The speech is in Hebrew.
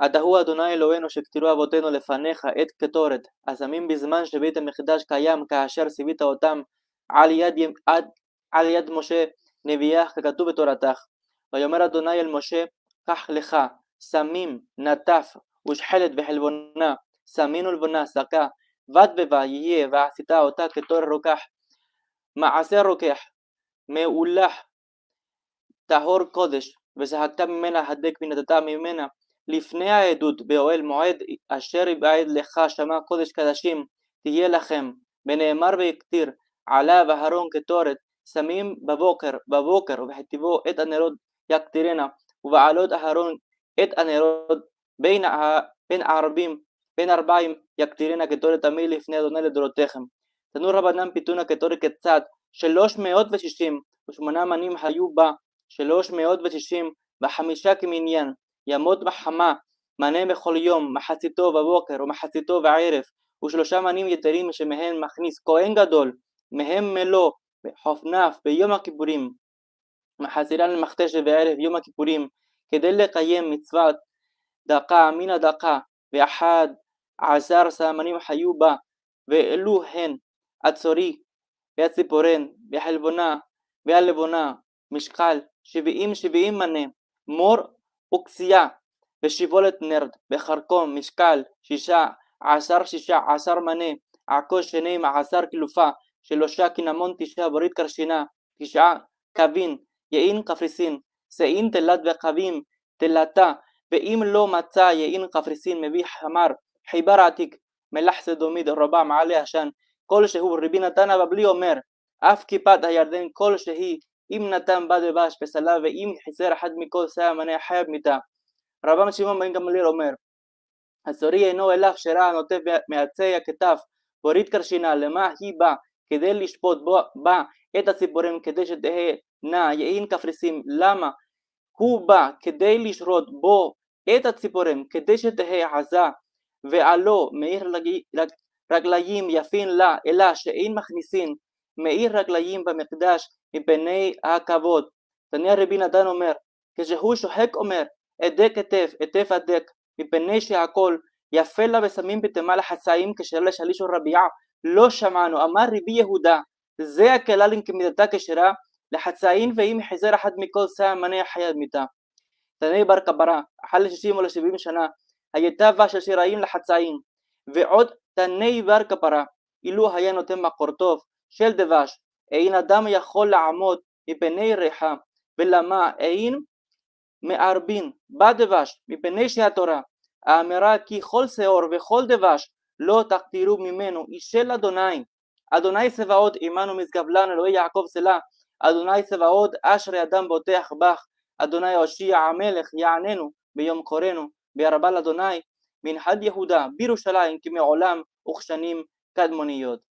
אתה הוא אדוני אלוהינו שכתרו אבותינו לפניך את קטורת, השמים בזמן שבית המקדש קיים כאשר ציווית אותם על יד משה נביאך ככתוב בתורתך. ויאמר אדוני אל משה, קח לך סמים, נטף ושחלת וחלבונה, סמין ולבונה, שקה, בת בבה יהיה, ועשית אותה קטורת רוקח, מעשר רוקח, מאולח, טהור קודש, ושחקת ממנה הדק ונתת ממנה לפני העדות באוהל מועד אשר יבעד לך שמה קודש קדשים תהיה לכם, ונאמר והקטיר עליו אהרון קטורת שמים בבוקר ובחטיבו את הנרות יקטירנה, ובעלות אהרון את הנרות בין ארבעים יקטירנה קטורת תמיד לפני אדוני לדורותיכם. תנו רבנן פיתונה קטורת כצד 368 מנים היו בה, 365 כמניין, ימות בחמה, מנה בכל יום, מחציתו בבוקר ומחציתו בערב, ושלושה מנים יתרים שמהם מכניס כהן גדול, מהם מלוא חופנף ביום הכיפורים, מחסירן למכתש בערב יום הכיפורים, כדי לקיים מצוות דקה מן הדקה, ו11 סמנים היו בה, ואלו הן הצורי, והציפורן, והחלבונה, והלבונה, משקל 70 מנה, מור וקצייה, ושיבולת נרד, בחרקום משקל 16 מנה, עכו 12 קלופה, 3 קינמון 9 ברית קרשינה, 9 קבין, יין קפריסין, שאין תלת וקבים תלתה, ואם לא מצא יין קפריסין מביא חמר, חיבר עתיק, מלח סדומית רבה מעלה עשן, כל שהוא רבי נתן הבבלי אומר, אף כיפת הירדן כל שהיא, אם נתן בד ובש פסלה, ואם חיסר אחד מכל שא מנה חייב מיתה. רבן שמעון בן גמליאל אומר, הצורי אינו אלף שראה הנוטף מעצי הכתף, ברית קרשינה, למה היא באה? כדי לשפוט בה את הציפורים, כדי שתהא נא יין קפריסין. למה? הוא בא כדי לשרות בו את הציפורים, כדי שתהא עזה, ועלו מאיר רגליים יפין לה, אלא שאין מכניסין מאיר רגליים במקדש מפני הכבוד. תניא רבי נתן אומר, כשהוא שוחק אומר, אדק אטף אדק, מפני שהכל יפה לה ושמים בתמה לחצאים, כשאלה שליש רביעה לא שמענו. אמר רבי יהודה, זה הכלל כמידתה כשרה לחצאים, ואם חזר אחד מכל שא מנה חייב מיתה. תניא בר קפרא, אחת 60 או 70 שנה, הייתה של שיראים לחצאים, ועוד תניא בר קפרא, אילו היה נותן מקור טוב של דבש, אין אדם יכול לעמוד מפני ריחה, ולמה אין מערבין בדבש, מפני שהתורה האמרה כי כל שאור וכל דבש לא תקטירו ממנו, אישל אדוני, אדוני צבאות עמנו משגב לנו, אלוהי יעקב סלה, אדוני צבאות אשרי אדם בוטח בך, אדוני הושיע המלך יעננו ביום קורנו, בירבה לאדוני מנחת יהודה בירושלים כמעולם וכשנים קדמוניות.